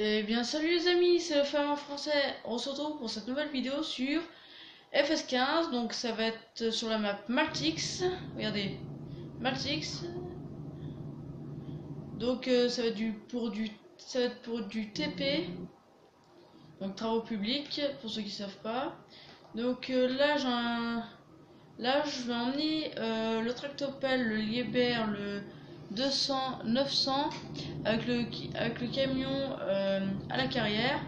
Eh bien salut les amis, c'est le Flamand français. On se retrouve pour cette nouvelle vidéo sur FS15. Donc ça va être sur la map Maltix. Regardez, Maltix. Donc ça va être pour du TP. Donc travaux publics pour ceux qui savent pas. Donc là je vais emmener le tractopelle, le Liebherr, le 200, 900 avec le camion à la carrière.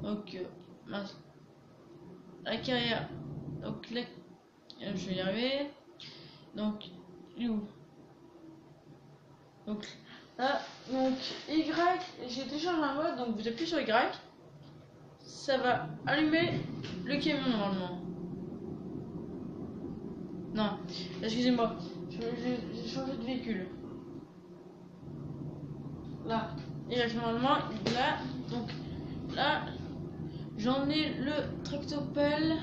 Donc la carrière, donc là, je vais y arriver. Donc où? Donc là, donc Y, j'ai téléchargé un mode, donc vous appuyez sur Y, ça va allumer le camion normalement. Non, excusez-moi, j'ai changé de véhicule. Là, Y normalement, là, donc là, j'en ai le tractopelle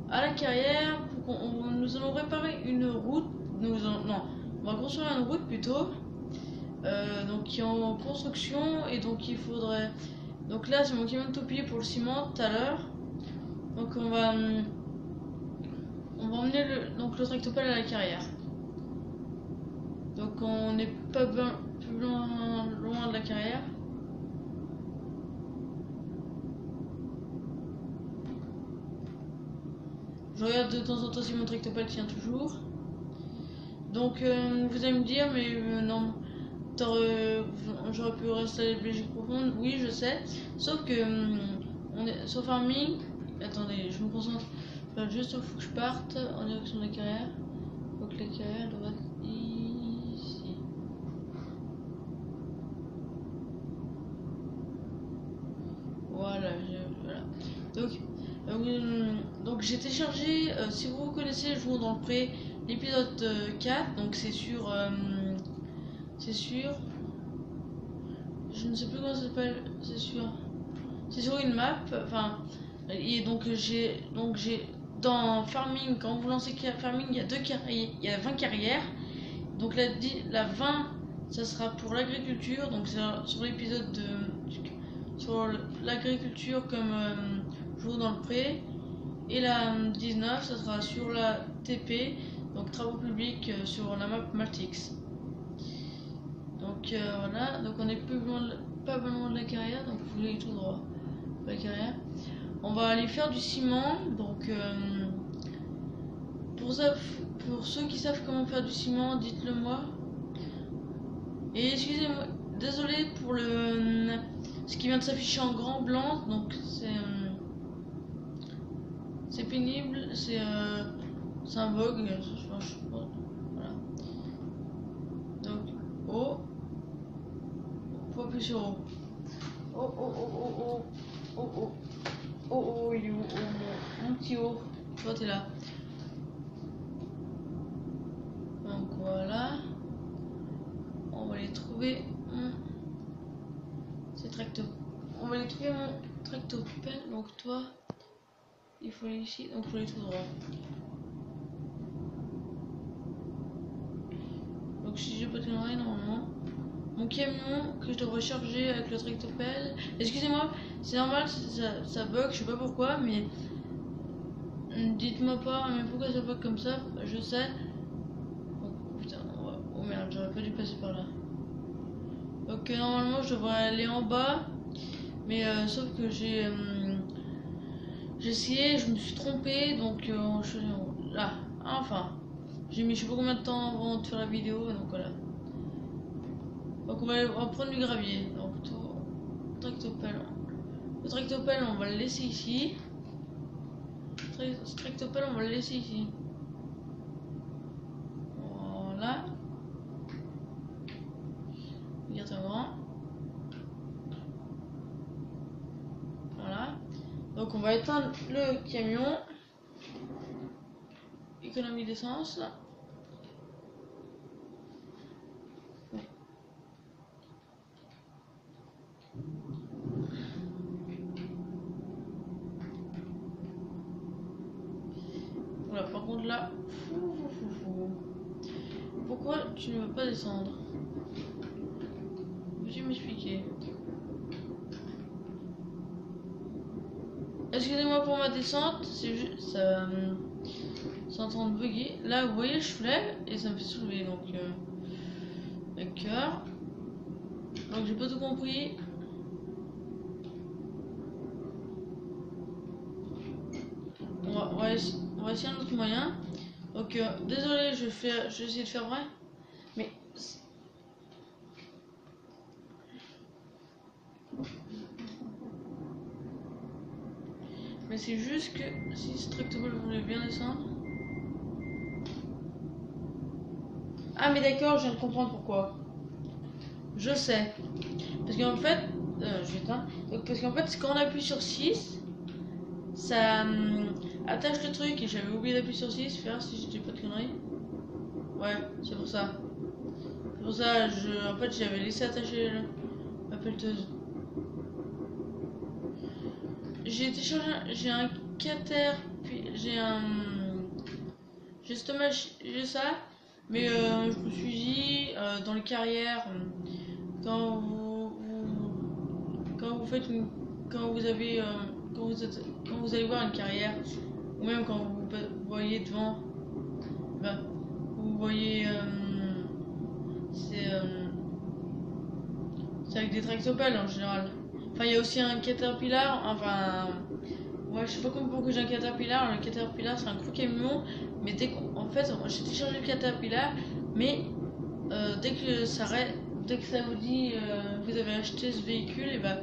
à la carrière pour nous allons réparer une route. Non, on va construire une route plutôt. Donc qui est en construction et donc il faudrait. Donc là c'est mon camion de topier pour le ciment tout à l'heure. Donc on va emmener le tractopelle à la carrière. Donc on n'est pas plus loin de la carrière. Je regarde de temps en temps si mon tractopelle tient toujours. Donc vous allez me dire mais non, j'aurais pu rester à la Belgique profonde. Oui je sais, sauf que on est sur farming. Attendez, je me concentre. Juste il faut que je parte en direction de la carrière. Donc la carrière doit être ici. Voilà, donc j'ai téléchargé, si vous connaissez le jour dans le pré, l'épisode 4, donc c'est sur je ne sais plus comment ça s'appelle, c'est sur une map, enfin, et donc j'ai dans farming, quand vous lancez farming, il y a 20 carrières, donc la 20 ça sera pour l'agriculture, donc c'est sur l'épisode sur l'agriculture comme jour dans le pré, et la 19 ça sera sur la TP, donc travaux publics sur la map Maltix. Donc voilà, donc on est pas loin de la carrière, donc vous voulez tout droit la carrière. On va aller faire du ciment, donc pour ceux qui savent comment faire du ciment, dites-le moi. Et excusez-moi, désolé pour ce qui vient de s'afficher en grand blanc, donc c'est pénible, c'est un bug, voilà. Donc oh, faut appuyer sur O. Oh, il est où? Oh, mon petit O. Toi, t'es là. Donc voilà. On va les trouver. On va les trouver mon tractopelle. Donc toi, il faut aller ici. Donc il faut aller tout droit. Donc si j'ai pas de conneries, normalement. Mon camion que je devrais charger avec le tractopelle. Excusez-moi, c'est normal, ça bug, je sais pas pourquoi, mais dites-moi pas, mais pourquoi ça bug comme ça, je sais. Oh putain, oh merde, j'aurais pas dû passer par là. Donc normalement je devrais aller en bas, mais sauf que j'ai essayé, je me suis trompé, donc je suis là, enfin. J'ai mis je sais pas combien de temps avant de faire la vidéo, donc voilà. Donc on va prendre du gravier. Donc tractopelle. Le tractopelle on va le laisser ici. Ce tractopelle on va le laisser ici. Voilà. Regarde un grand. Voilà. Donc on va éteindre le camion. Économie d'essence. Voilà, par contre là, pourquoi tu ne veux pas descendre? Peux-tu m'expliquer? Excusez-moi pour ma descente, c'est juste ça, c'est en train de bugger. Là, vous voyez, je soulève et ça me fait soulever, donc d'accord. Donc j'ai pas tout compris. On va essayer un autre moyen. Donc désolé, je vais essayer de faire vrai, mais c'est juste que si ce tractable voulait bien descendre. Ah mais d'accord, je viens de comprendre pourquoi. Je sais. Parce qu'en fait, je vais éteindre. Donc, parce qu'en fait, quand on appuie sur 6, ça attache le truc et j'avais oublié d'appuyer sur 6, faire si j'étais pas de conneries. Ouais, c'est pour ça. C'est pour ça, en fait, j'avais laissé attacher la pelleteuse. J'ai téléchargé, j'ai ça, mais je me suis dit, dans les carrières, quand quand vous faites quand vous avez, quand vous allez voir une carrière, ou même quand vous voyez devant, ben, vous voyez, c'est avec des tractopelles en général. Enfin, il y a aussi un Caterpillar, enfin, ouais, je sais pas pourquoi j'ai un Caterpillar. Le Caterpillar, c'est un gros camion, mais en fait, j'ai téléchargé le Caterpillar, mais dès que ça vous dit vous avez acheté ce véhicule, et bah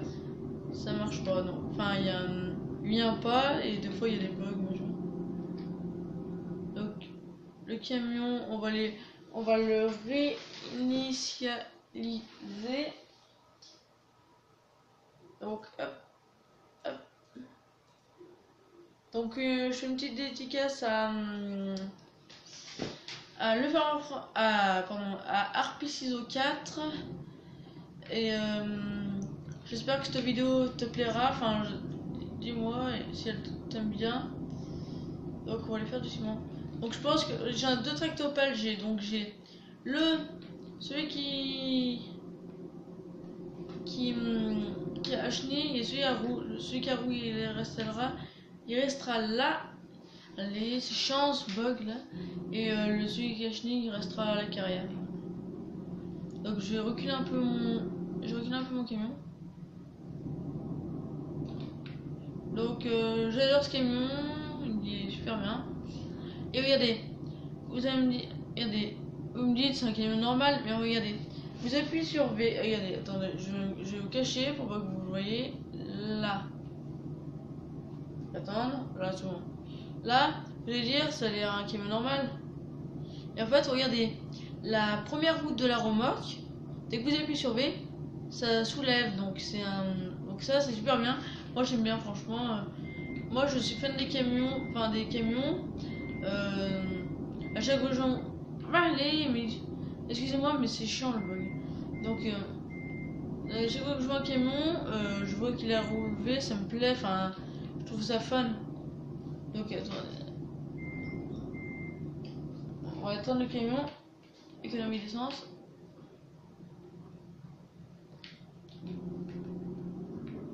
ça marche pas, non. Enfin, il vient pas, et des fois il y a des bugs, machin. Donc, le camion, on va le réinitialiser. Donc, hop, hop. Donc, je fais une petite dédicace à Harpy Ciseaux 4. Et j'espère que cette vidéo te plaira. Enfin, dis-moi si elle t'aime bien. Donc, on va aller faire du ciment. Donc, je pense que j'ai deux tractopelles. J'ai celui qui a chenille, et celui qui a roue, il restera là. Allez, c'est chance, bug là. Et celui qui a chenille, il restera à la carrière. Donc je vais reculer un peu mon camion. Donc j'adore ce camion, il est super bien. Et regardez, vous allez me dire, regardez, vous me dites c'est un camion normal, mais regardez, vous appuyez sur V, regardez, attendez, je vais vous cacher pour pas que vous le voyez. Là, attendre, là c'est bon. Là, vous allez dire ça a l'air un camion normal. Et en fait, regardez, la première roue de la remorque, dès que vous appuyez sur V, ça soulève, donc donc ça c'est super bien. Moi j'aime bien, franchement. Moi je suis fan des camions, à chaque fois allez, mais excusez-moi, mais c'est chiant le bug. Donc à chaque fois que je vois un camion, je vois qu'il a relevé, ça me plaît, enfin je trouve ça fun. Donc attendez, on va éteindre le camion, économie d'essence.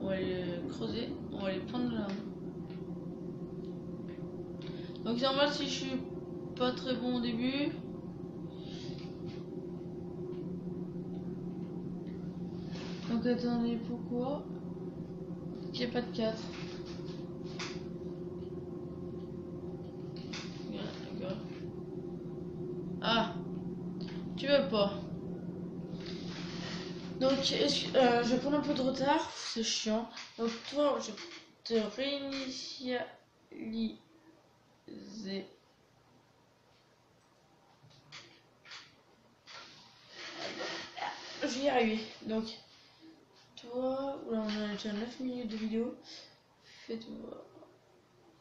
On va les creuser, on va les prendre là. Donc c'est normal si je suis pas très bon au début. Donc attendez, pourquoi il n'y a pas de 4? Ah, tu veux pas. Donc je vais prendre un peu de retard, c'est chiant. Donc toi, je vais te réinitialiser. Je vais y arriver. Donc toi, là on a déjà 9 minutes de vidéo. Fais-toi.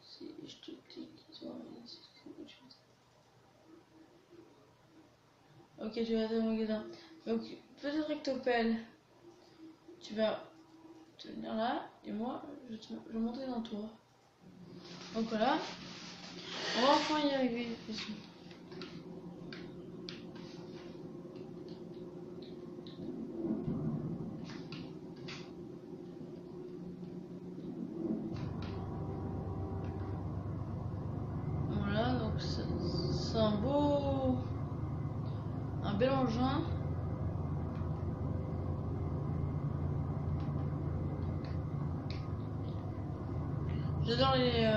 Si je te dis que ok, tu vas dans le magasin. Donc peut-être rectopelle. Tu vas te venir là et moi je vais monter dans toi. Donc voilà. On va enfin y arriver. engin. J'adore les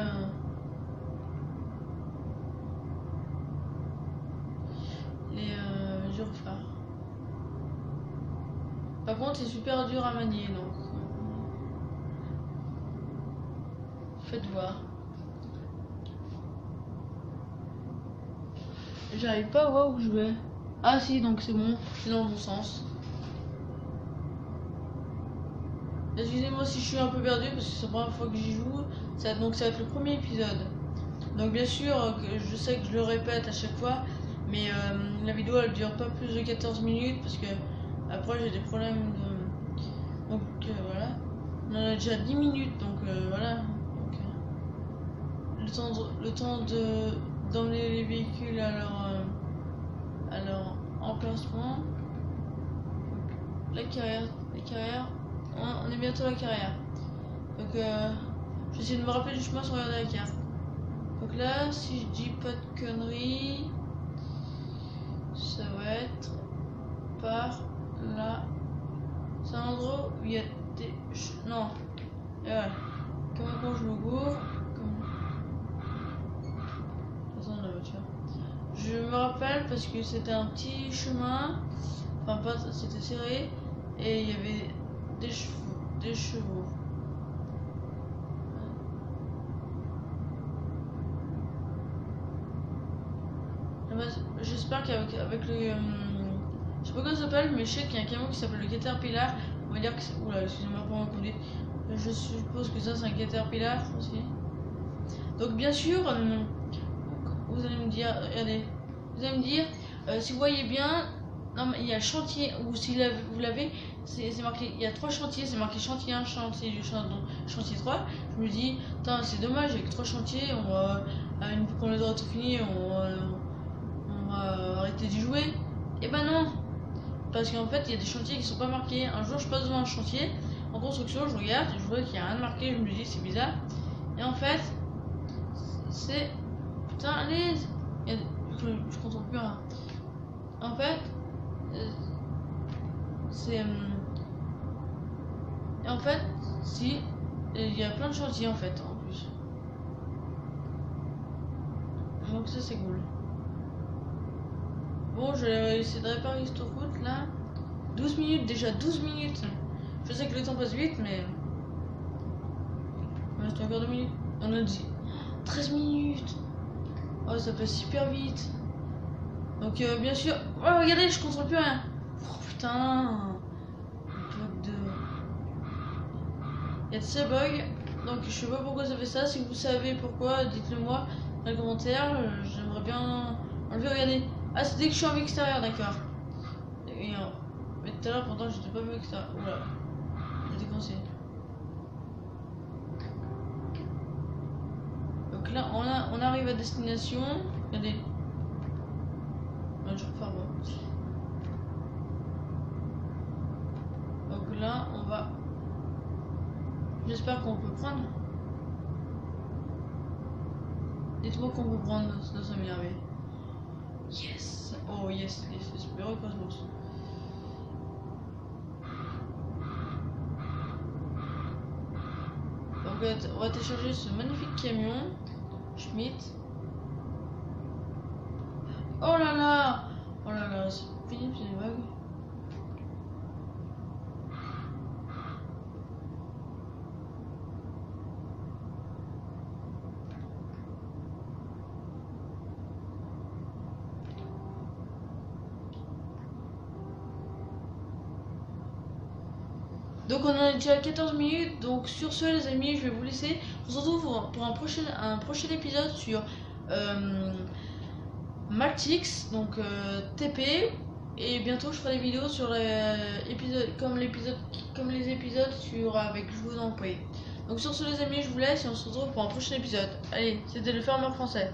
gyrophares. Par contre, c'est super dur à manier, donc faites voir. J'arrive pas à voir où je vais. Ah si, donc c'est bon, c'est dans le bon sens. Excusez-moi si je suis un peu perdu parce que c'est la première fois que j'y joue. Donc ça va être le premier épisode. Donc bien sûr, je sais que je le répète à chaque fois, mais la vidéo elle dure pas plus de 14 minutes parce que après j'ai des problèmes de... Donc voilà. On en a déjà 10 minutes, donc voilà. Donc, le temps d'emmener les véhicules à leur emplacement. Donc, la carrière. On est bientôt à la carrière. Donc je vais essayer de me rappeler du chemin sans regarder la carte. Donc là, si je dis pas de conneries, ça va être par là. C'est un endroit où il y a des... Non. Et ouais. Comment quand je me gourre. Attends la voiture. Je me rappelle parce que c'était un petit chemin. Enfin pas, c'était serré. Et il y avait des chevaux. J'espère qu'avec le... je sais pas comment ça s'appelle, mais je sais qu'il y a un camion qui s'appelle le Caterpillar. On va dire que c'est... Oula, excusez-moi pour ma conduite. Je suppose que ça c'est un Caterpillar aussi. Donc bien sûr, vous allez me dire... Regardez. Vous allez me dire, si vous voyez bien... Non mais il y a chantier, ou si vous l'avez, c'est marqué, il y a 3 chantiers, c'est marqué chantier 1, chantier 2, chantier 3. Je me dis, c'est dommage, avec 3 chantiers, on va, une fois qu'on les aura tout fini, on va arrêter d'y jouer. Et ben non, parce qu'en fait il y a des chantiers qui sont pas marqués. Un jour je passe devant un chantier, en construction, je regarde, je vois qu'il n'y a rien de marqué, je me dis c'est bizarre. Et en fait, c'est... Putain, allez, je contrôle plus rien. En fait, c'est... Et en fait, si, il y a plein de chantiers en fait, en plus. Donc ça c'est cool. Bon, je vais essayer de réparer cette route là. 12 minutes, déjà 12 minutes. Je sais que le temps passe vite, mais... Il reste encore 2 minutes. On a dit 13 minutes. Oh, ça passe super vite. Donc bien sûr... Oh, regardez, je contrôle plus rien. Oh putain. Il y a de ces bugs. Donc je sais pas pourquoi ça fait ça. Si vous savez pourquoi, dites-le moi dans les commentaires. J'aimerais bien enlever. Regardez. Ah, c'est dès que je suis en vue extérieure, d'accord. Mais tout à l'heure, pourtant, j'étais pas vue extérieure. Oula. J'ai déconcé. Donc là, on arrive à destination. Regardez. Je vais refaire moi. Donc là, on va... J'espère qu'on peut prendre. Dites-moi qu'on peut prendre, sinon ça m'énerve. Yes! Oh yes, super Cosmos. Donc on va télécharger ce magnifique camion. Schmidt. Oh là là! Oh là là, c'est fini, c'est des vagues. Donc on a déjà 14 minutes, donc sur ce les amis, je vais vous laisser. On se retrouve pour un prochain épisode sur Maltix, donc TP. Et bientôt je ferai des vidéos sur les épisodes, comme les épisodes sur avec Je vous en prie. Donc sur ce les amis, je vous laisse et on se retrouve pour un prochain épisode. Allez, c'était le Farmer français.